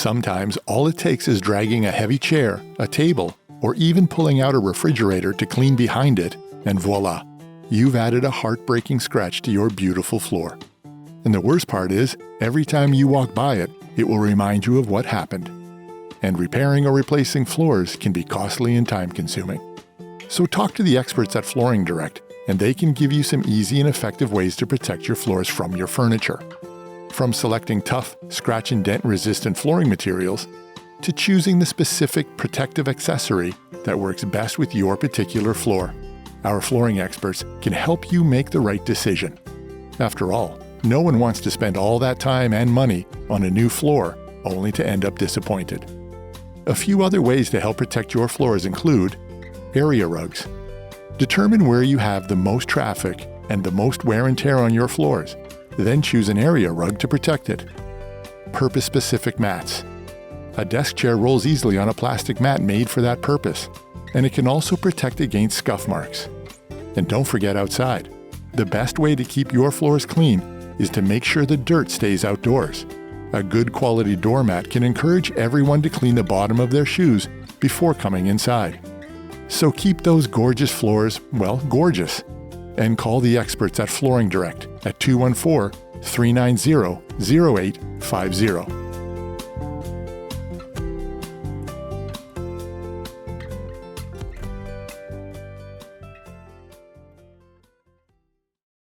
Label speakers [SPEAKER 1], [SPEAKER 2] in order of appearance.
[SPEAKER 1] Sometimes all it takes is dragging a heavy chair, a table, or even pulling out a refrigerator to clean behind it, and voila, you've added a heartbreaking scratch to your beautiful floor. And the worst part is, every time you walk by it, it will remind you of what happened. And repairing or replacing floors can be costly and time-consuming. So talk to the experts at Flooring Direct, and they can give you some easy and effective ways to protect your floors from your furniture. From selecting tough, scratch and dent-resistant flooring materials, to choosing the specific protective accessory that works best with your particular floor, our flooring experts can help you make the right decision. After all, no one wants to spend all that time and money on a new floor only to end up disappointed. A few other ways to help protect your floors include area rugs. Determine where you have the most traffic and the most wear and tear on your floors. Then choose an area rug to protect it. Purpose-specific mats. A desk chair rolls easily on a plastic mat made for that purpose, and it can also protect against scuff marks. And don't forget outside. The best way to keep your floors clean is to make sure the dirt stays outdoors. A good quality doormat can encourage everyone to clean the bottom of their shoes before coming inside. So keep those gorgeous floors, well, gorgeous. And call the experts at Flooring Direct at 214-390-0850.